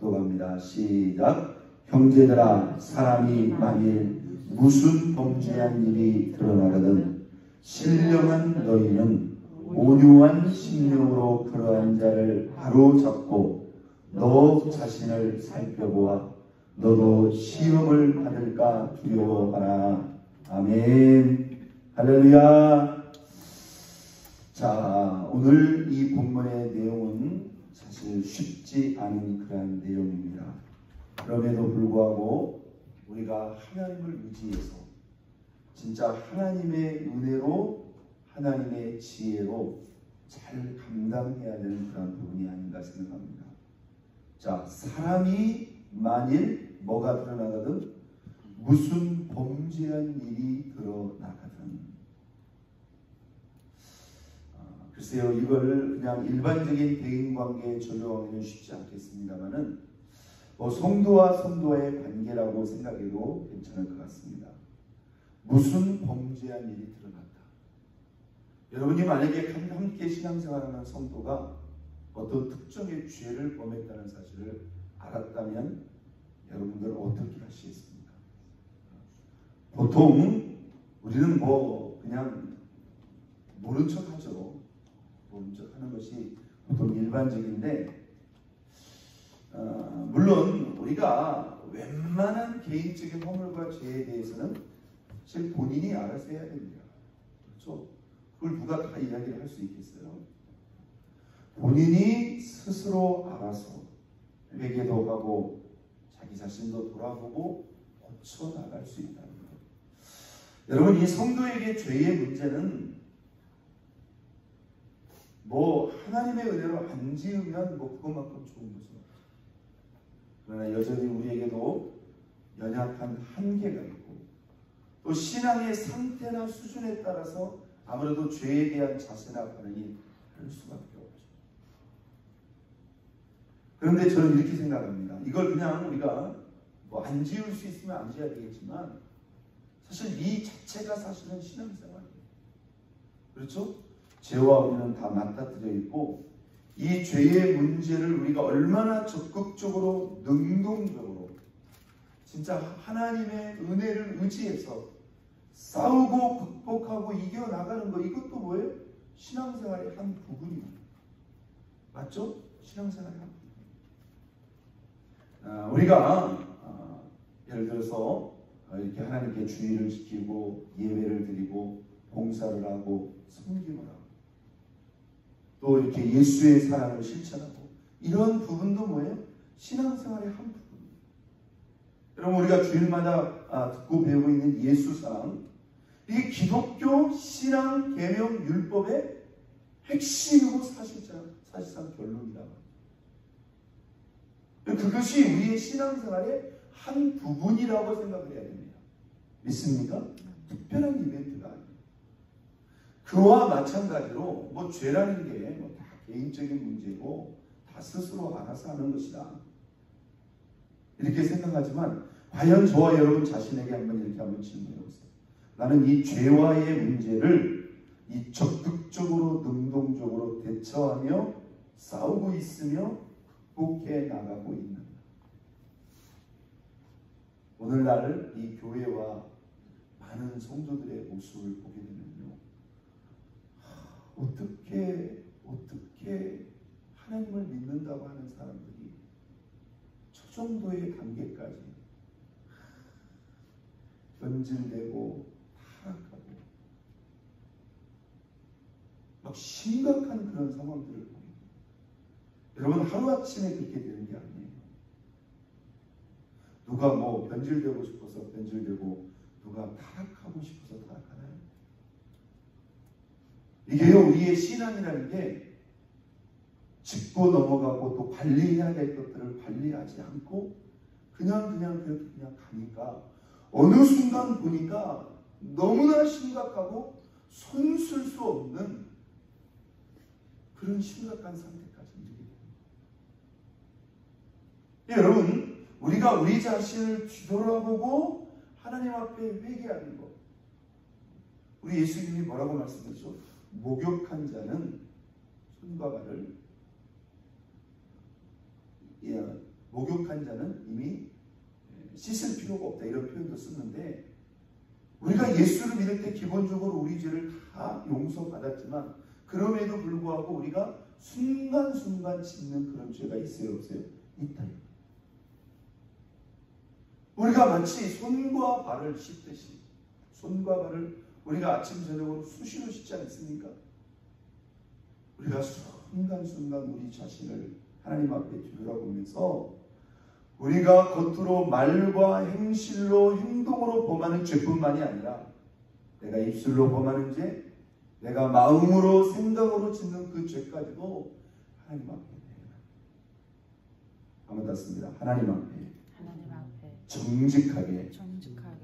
기도합니다. 시작. 형제들아, 사람이 만일 무슨 범죄한 일이 드러나거든 신령한 너희는 온유한 심령으로 그러한 자를 바로잡고 너 자신을 살펴보아 너도 시험을 받을까 두려워하라. 아멘. 할렐루야. 자, 오늘 이 본문의 내용은 사실 쉽지 않은 그런 내용입니다. 그럼에도 불구하고 우리가 하나님을 의지해서 진짜 하나님의 은혜로 하나님의 지혜로 잘 감당해야 되는 그런 부분이 아닌가 생각합니다. 자, 사람이 만일 뭐가 드러나거든 무슨 범죄한 일이 드러나거든 글쎄요, 이걸 그냥 일반적인 대인관계에 적용하기는 쉽지 않겠습니다만은 성도와 성도의 관계라고 생각해도 괜찮을 것 같습니다. 무슨 범죄한 일이 드러났다. 여러분이 만약에 함께 신앙생활하는 성도가 어떤 특정의 죄를 범했다는 사실을 알았다면 여러분들은 어떻게 하시겠습니까? 보통 우리는 그냥 모른 척 하죠. 모른 척 하는 것이 보통 일반적인데 물론 우리가 웬만한 개인적인 허물과 죄에 대해서는 사실 본인이 알아서 해야 됩니다. 그렇죠? 그걸 누가 다 이야기를 할 수 있겠어요? 본인이 스스로 알아서 회개도 하고 자기 자신도 돌아보고 고쳐 나갈 수 있다는 것. 여러분, 이 성도에게 죄의 문제는 하나님의 은혜로 안 지으면 그것만큼 좋은 거죠. 그러나 여전히 우리에게도 연약한 한계가 있고 또 신앙의 상태나 수준에 따라서 아무래도 죄에 대한 자세나 반응이 다를 수밖에 없죠. 그런데 저는 이렇게 생각합니다. 이걸 그냥 우리가 안 지을 수 있으면 안 지어야 되겠지만 사실 이 자체가 사실은 신앙생활이에요. 그렇죠? 죄와 우리는 다 맞닥뜨려 있고 이 죄의 문제를 우리가 얼마나 적극적으로 능동적으로 진짜 하나님의 은혜를 의지해서 싸우고 극복하고 이겨나가는 거, 이것도 뭐예요? 신앙생활의 한 부분입니다. 맞죠? 신앙생활의 한 부분. 우리가 예를 들어서 이렇게 하나님께 주의를 지키고 예배를 드리고 봉사를 하고 섬김을 하고 또 이렇게 예수의 사랑을 실천하고 이런 부분도 뭐예요? 신앙생활의 한 부분입니다. 여러분, 우리가 주일마다 듣고 배우고 있는 예수상, 이 기독교 신앙 계명 율법의 핵심이고 사실상 결론이라고 합니다. 그것이 우리의 신앙생활의 한 부분이라고 생각을 해야 됩니다. 믿습니까? 특별한 이벤트가 아닙니다. 그와 마찬가지로 죄라는 게 다 개인적인 문제고 다 스스로 알아서 하는 것이다. 이렇게 생각하지만 과연 저와 여러분 자신에게 한번 질문해 보세요. 나는 이 죄와의 문제를 적극적으로 능동적으로 대처하며 싸우고 있으며 극복해 나가고 있는가? 오늘날 이 교회와 많은 성도들의 모습을 보게 되면요, 어떻게 하나님을 믿는다고 하는 사람들이 저 정도의 단계까지 변질되고 타락하고 심각한 그런 상황들을 보게 됩니다. 여러분, 하루아침에 그렇게 되는 게 아니에요. 누가 변질되고 싶어서 변질되고 누가 타락하고 싶어서 타락하나요? 이게요, 우리의 신앙이라는 게 짚고 넘어가고 또 관리해야 될 것들을 관리하지 않고 그냥 가니까 어느 순간 보니까 너무나 심각하고 손쓸 수 없는 그런 심각한 상태까지 이르게 됩니다. 여러분, 우리가 우리 자신을 뒤돌아보고 하나님 앞에 회개하는 것, 우리 예수님이 뭐라고 말씀하셨죠? 목욕한 자는 손과 발을 목욕한 자는 이미 씻을 필요가 없다 이런 표현도 쓰는데 우리가 예수를 믿을 때 기본적으로 우리 죄를 다 용서받았지만 그럼에도 불구하고 우리가 순간순간 짓는 그런 죄가 있어요 없어요? 있다. 우리가 마치 손과 발을 씻듯이 손과 발을 우리가 아침 저녁으로 수시로 씻지 않습니까? 우리가 순간순간 우리 자신을 하나님 앞에 뒤돌아보면서 우리가 겉으로 말과 행실로 행동으로 범하는 죄뿐만이 아니라 내가 입술로 범하는 죄, 내가 마음으로 생각으로 짓는 그 죄까지도 하나님 앞에 한번 닿습니다. 하나님 앞에 정직하게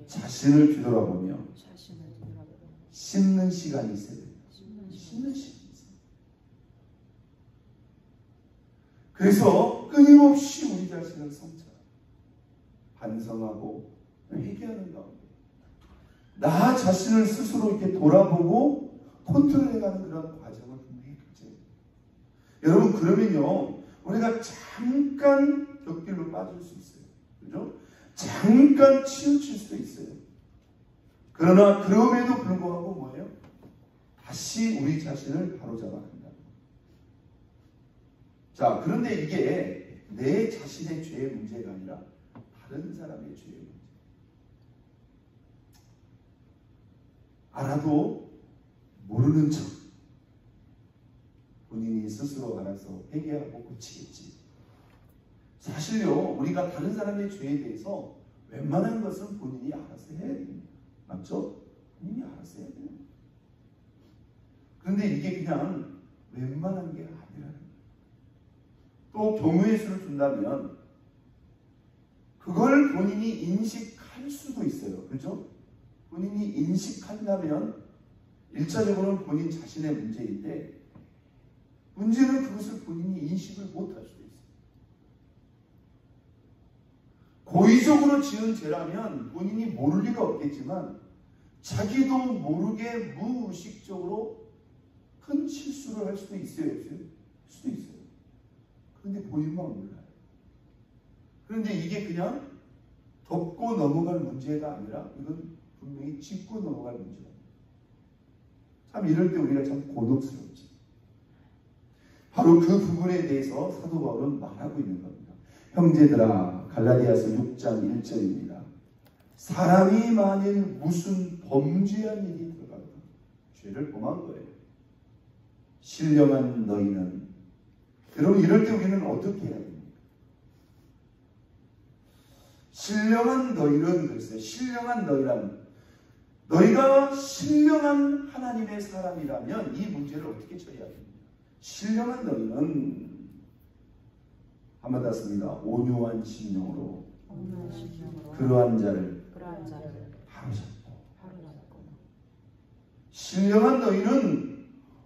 자신을 뒤돌아보며 씻는 시간이 있어야 됩니다. 씻는 시간이 있어요. 그래서 끊임없이 우리 자신을 성찰, 반성하고 회개하는 가운데 나 자신을 스스로 이렇게 돌아보고 컨트롤해가는 그런 과정을 분명히 가져요. 여러분 그러면요 우리가 잠깐 곁길로 빠질 수 있어요. 그죠? 잠깐 치우칠 수도 있어요. 그러나 그럼에도 불구하고 뭐예요? 다시 우리 자신을 바로잡아야 한다. 자, 그런데 이게 내 자신의 죄의 문제가 아니라 다른 사람의 죄의 문제. 알아도 모르는 척 본인이 스스로 알아서 회개하고 고치겠지. 사실요 우리가 다른 사람의 죄에 대해서 웬만한 것은 본인이 알아서 해야 됩니다. 맞죠? 본인이 알아서 해야 돼요. 그런데 이게 그냥 웬만한 게 아니라는 거예요. 또 경우의 수를 둔다면 그걸 본인이 인식할 수도 있어요. 그죠? 본인이 인식한다면 일차적으로는 본인 자신의 문제인데 문제는 그것을 본인이 인식을 못할 수도 있어요. 고의적으로 지은 죄라면 본인이 모를 리가 없겠지만 자기도 모르게 무의식적으로 큰 실수를 할 수도 있어요. 할 수도 있어요. 그런데 본인만 몰라요. 그런데 이게 그냥 덮고 넘어갈 문제가 아니라 이건 분명히 짚고 넘어갈 문제다. 참 이럴 때 우리가 참 고독스럽지. 바로 그 부분에 대해서 사도 바울은 말하고 있는 겁니다. 형제들아, 갈라디아서 6장 1절입니다. 사람이 만일 무슨 범죄한 일이 들어가면 죄를 범한 거예요. 신령한 너희는, 여러분 이럴 때 우리는 어떻게 해야 됩니까? 신령한 너희는 그랬어요. 신령한 너희라면 너희가 신령한 하나님의 사람이라면 이 문제를 어떻게 처리해야 됩니까? 신령한 너희는 한번 닿습니다. 온유한 심령으로 그러한 자를 바로잡고. 신령한 너희는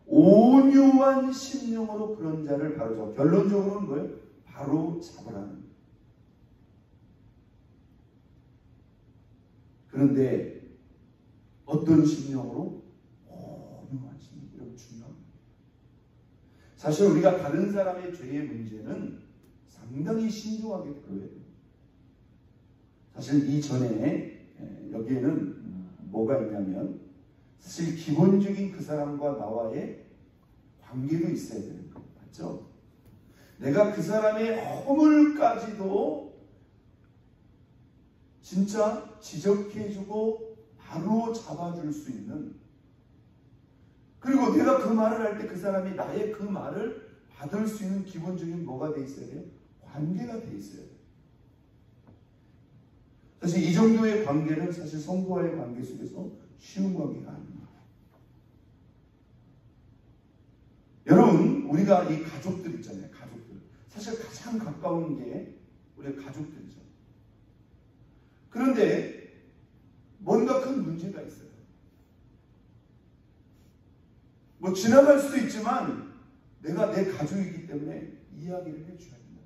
온유한 심령으로 그런 자를 바로잡고. 결론적으로는 뭐예요? 바로 잡으라는. 그런데 어떤 심령으로? 온유한 심령. 이런 중요합니다. 사실 우리가 다른 사람의 죄의 문제는 상당히 신중하게 다뤄야 됩니다. 사실 이전에 여기에는 뭐가 있냐면 사실 기본적인 그 사람과 나와의 관계도 있어야 되는 거예요. 맞죠? 내가 그 사람의 허물까지도 진짜 지적해주고 바로 잡아줄 수 있는, 그리고 내가 그 말을 할 때 그 사람이 나의 그 말을 받을 수 있는 기본적인 뭐가 돼 있어야 돼요? 관계가 돼 있어야 돼요. 사실 이 정도의 관계는 사실 성도와의 관계 속에서 쉬운 관계가 아닙니다. 여러분, 우리가 이 가족들 있잖아요. 가족들. 사실 가장 가까운 게 우리 가족들이죠. 그런데 뭔가 큰 문제가 있어요. 뭐 지나갈 수도 있지만 내가 내 가족이기 때문에 이야기를 해줘야 된다.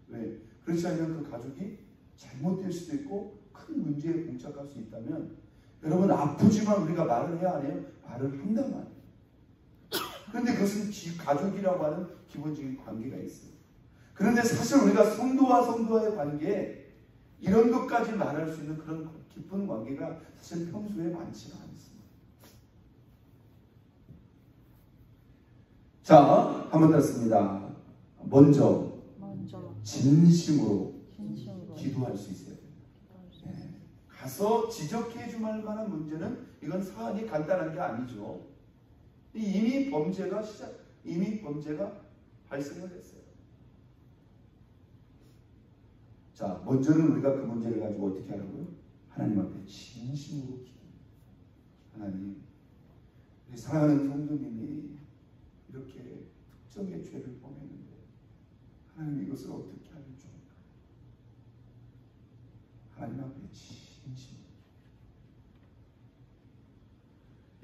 왜? 그렇지 않으면 그 가족이 잘못될 수도 있고 큰 문제에 봉착할 수 있다면, 여러분 아프지만 우리가 말을 해야 하네요. 말을 한단 말이에요. 그런데 그것은 가족이라고 하는 기본적인 관계가 있어요. 그런데 사실 우리가 성도와 성도와의 관계에 이런 것까지 말할 수 있는 그런 깊은 관계가 사실 평소에 많지가 않습니다. 자, 한번 더 씁니다. 먼저 진심으로 기도할 수 있어야 됩니다. 네. 가서 지적해 줄 만한 문제는 이건 사안이 간단한 게 아니죠. 이미 범죄가 발생을 했어요. 자, 먼저는 우리가 그 문제를 가지고 어떻게 하라고요? 하나님 앞에 진심으로 기도합니다. 하나님, 우리 사랑하는 성도님이 이렇게 특정의 죄를 범했는데 하나님 이것을 어떻게 하면 좋을까? 하나님 앞에 진심으로.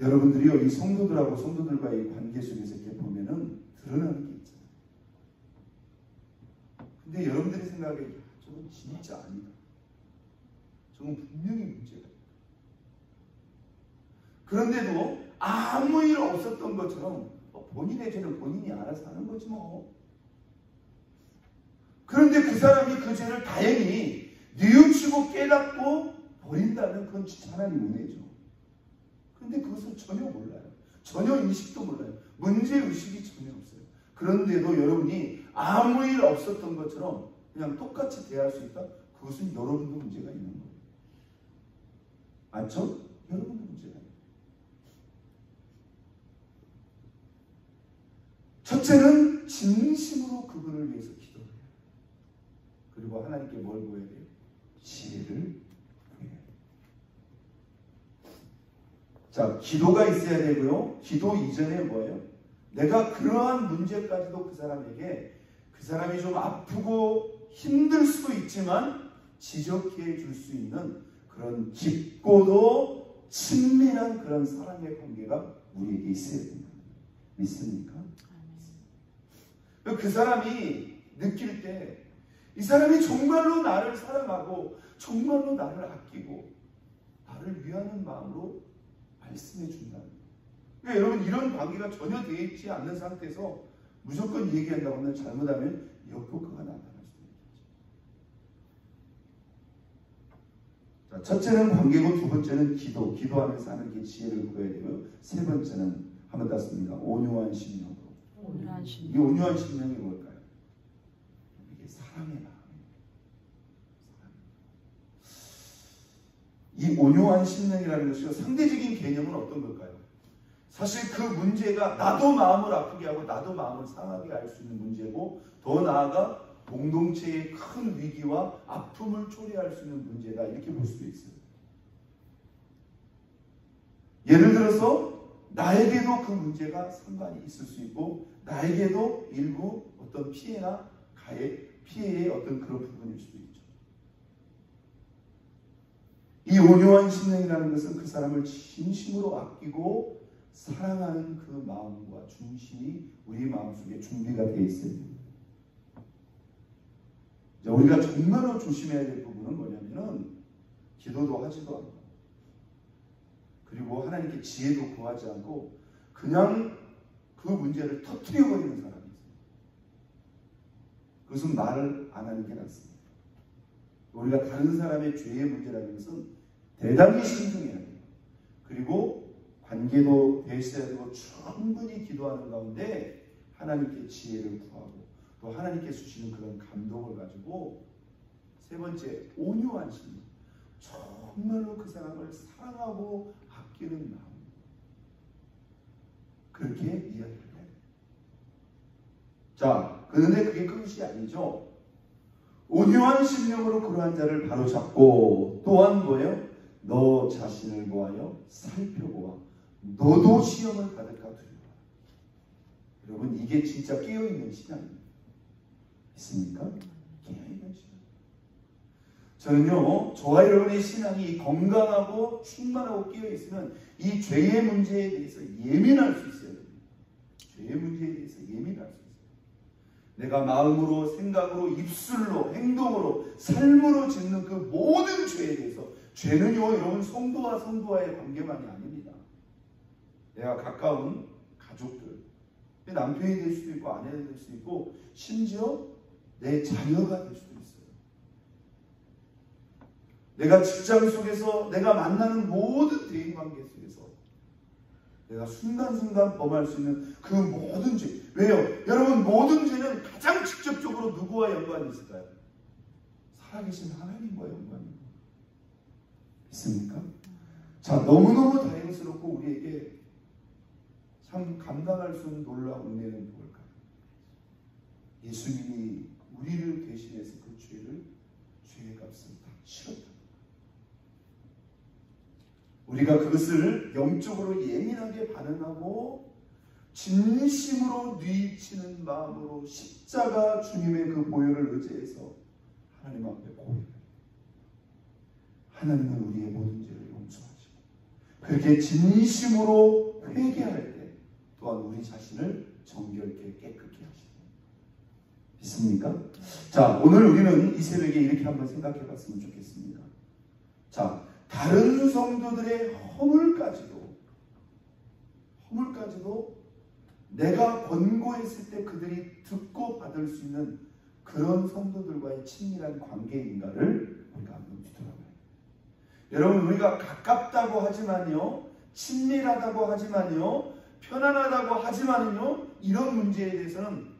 여러분들이요, 이 성도들하고 성도들과의 관계 속에서 이렇게 보면은 드러나는 게 있잖아요. 근데 여러분들이 생각에 저건 진짜 아니다. 저건 분명히 문제가 있다. 그런데도 아무 일 없었던 것처럼 본인의 죄는 본인이 알아서 하는 거지 뭐. 그런데 그 사람이 그 죄를 다행히 뉘우치고 깨닫고 버린다면 그건 진짜 하나님 은혜죠. 그런데 그것을 전혀 몰라요. 전혀 인식도 몰라요. 문제의식이 전혀 없어요. 그런데도 여러분이 아무 일 없었던 것처럼 그냥 똑같이 대할 수 있다? 그것은 여러분도 문제가 있는 거예요. 맞죠? 여러분도 문제가 있는 거예요. 첫째는 진심으로 그분을 위해서 기도해요. 그리고 하나님께 뭘 구해야 돼요? 지혜를 구해야 돼요. 자, 기도가 있어야 되고요. 기도 이전에 뭐예요? 내가 그러한 문제까지도 그 사람에게, 그 사람이 좀 아프고 힘들 수도 있지만 지적해 줄 수 있는 그런 깊고도 친밀한 그런 사랑의 관계가 우리에게 있어야 된다. 믿습니까? 그 사람이 느낄 때 이 사람이 정말로 나를 사랑하고 정말로 나를 아끼고 나를 위하는 마음으로 말씀해 준다는 거예요. 그러니까 여러분, 이런 관계가 전혀 되어 있지 않는 상태에서 무조건 얘기한다고 하면 잘못하면 역효과가 나타날 수도 있겠죠. 자, 첫째는 관계고 두 번째는 기도. 기도하면서 하는 게 지혜를 구해야 되고요. 세 번째는 한번 땄습니다. 온유한 심령으로. 이 온유한 심령이 뭘까요? 이게 사랑의 마음입니다. 이 온유한 심령이라는 것이 상대적인 개념은 어떤 걸까요? 사실 그 문제가 나도 마음을 아프게 하고 나도 마음을 상하게 할 수 있는 문제고, 더 나아가 공동체의 큰 위기와 아픔을 초래할 수 있는 문제다, 이렇게 볼 수도 있어요. 예를 들어서 나에게도 그 문제가 상관이 있을 수 있고 나에게도 일부 어떤 피해나 피해의 어떤 그런 부분일 수도 있죠. 이 온유한 심령이라는 것은 그 사람을 진심으로 아끼고 사랑하는 그 마음과 중심이 우리 마음속에 준비가 되어 있어야 됩니다. 우리가 정말로 조심해야 될 부분은 뭐냐면은 기도도 하지도 않고, 그리고 하나님께 지혜도 구하지 않고 그냥 그 문제를 터뜨려버리는 사람이 있어요. 그것은 말을 안 하는 게 낫습니다. 우리가 다른 사람의 죄의 문제라는 것은 대단히 신중해야 돼요. 그리고 관계도 되어야 되고 충분히 기도하는 가운데 하나님께 지혜를 구하고 또 하나님께 주시는 그런 감동을 가지고, 세 번째, 온유한 심령. 정말로 그 사람을 사랑하고 아끼는 마음, 그렇게 이야기를 해요. 자, 그런데 그게 끝이 아니죠. 온유한 심령으로 그러한 자를 바로잡고, 또한 뭐예요? 너 자신을 보아요 살펴보아 너도 시험을 받을까 두려워. 여러분, 이게 진짜 깨어있는 신앙입니다. 있습니까? 깨어있는 신앙. 저는요, 저와 여러분의 신앙이 건강하고 충만하고 깨어있으면 이 죄의 문제에 대해서 예민할 수 있어야 됩니다. 죄의 문제에 대해서 예민할 수 있어요. 내가 마음으로, 생각으로, 입술로, 행동으로, 삶으로 짓는 그 모든 죄에 대해서, 죄는요, 여러분, 성도와 성도와의 관계만이 아닙니다. 내가 가까운 가족들, 남편이 될 수도 있고 아내가 될 수도 있고, 심지어 내 자녀가 될 수도 있어요. 내가 직장 속에서 내가 만나는 모든 대인관계 속에서 내가 순간순간 범할 수 있는 그 모든 죄. 왜요? 여러분, 모든 죄는 가장 직접적으로 누구와 연관이 있을까요? 살아계신 하나님과 연관이 있습니까? 자, 너무너무 다행스럽고 우리에게 참 감당할 수 없는 놀라운 은혜는 뭘까요? 예수님이 우리를 대신해서 그 죄의 값을 다 치렀다. 우리가 그것을 영적으로 예민하게 반응하고 진심으로 뉘치는 마음으로 십자가 주님의 그 보혈을 의지해서 하나님 앞에 고백합니다. 하나님은 우리의 모든 죄를 용서하시고 그렇게 진심으로 회개할 때 또한 우리 자신을 정결케 깨끗게 하십니다. 믿습니까? 자, 오늘 우리는 이 새벽에 이렇게 한번 생각해 봤으면 좋겠습니다. 자, 다른 성도들의 허물까지도 내가 권고했을 때 그들이 듣고 받을 수 있는 그런 성도들과의 친밀한 관계인가를 우리가 한번 뒤돌아봐야 돼요. 여러분, 우리가 가깝다고 하지만요, 친밀하다고 하지만요, 편안하다고 하지만요, 이런 문제에 대해서는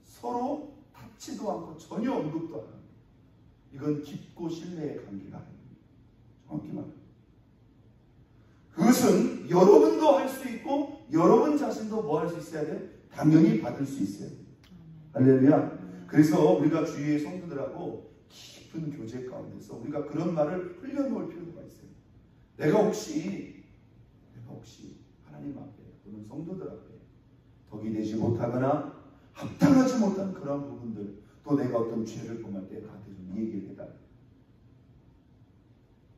서로 닿지도 않고 전혀 언급도 안 합니다. 이건 깊고 신뢰의 관계가 아닙니다. 정확히 말합니다. 그것은 여러분도 할 수 있고 여러분 자신도 뭐 할 수 있어야 돼요? 당연히 받을 수 있어야 돼요. 할렐루야. 그래서 우리가 주위의 성도들하고 깊은 교제 가운데서 우리가 그런 말을 흘려놓을 필요가 있어요. 내가 혹시 하나님 앞에 또는 성도들 앞에 덕이 되지 못하거나 합당하지 못한 그런 부분들, 또 내가 어떤 죄를 범할 때 나한테 좀 얘기를 해달라.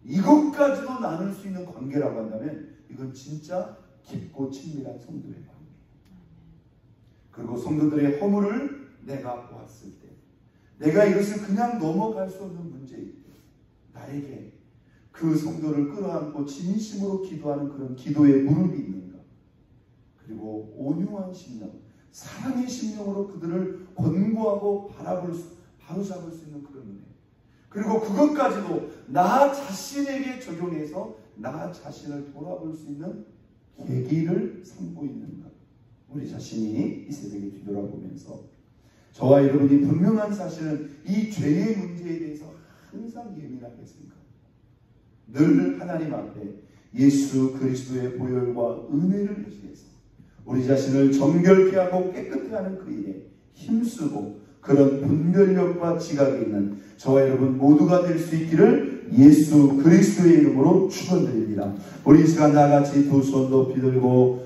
이것까지도 나눌 수 있는 관계라고 한다면 이건 진짜 깊고 친밀한 성도의 관계. 그리고 성도들의 허물을 내가 보았을 때, 내가 이것을 그냥 넘어갈 수 없는 문제일 때 나에게 그 성도를 끌어안고 진심으로 기도하는 그런 기도의 무릎이 있는가, 그리고 온유한 심령, 사랑의 심령으로 그들을 권고하고 바로잡을 수 있는 그런 은혜, 그리고 그것까지도 나 자신에게 적용해서 나 자신을 돌아볼 수 있는 계기를 삼고 있는가. 우리 자신이 이 새벽에 뒤돌아보면서 저와 여러분이 분명한 사실은 이 죄의 문제에 대해서 항상 예민하게 생각합니다. 늘 하나님 앞에 예수 그리스도의 보혈과 은혜를 의지해서 우리 자신을 정결케 하고 깨끗게 하는 그 일에 힘쓰고 그런 분별력과 지각이 있는 저와 여러분 모두가 될 수 있기를 예수 그리스도의 이름으로 축원드립니다. 우리 이 시간 다 같이 두 손 높이 들고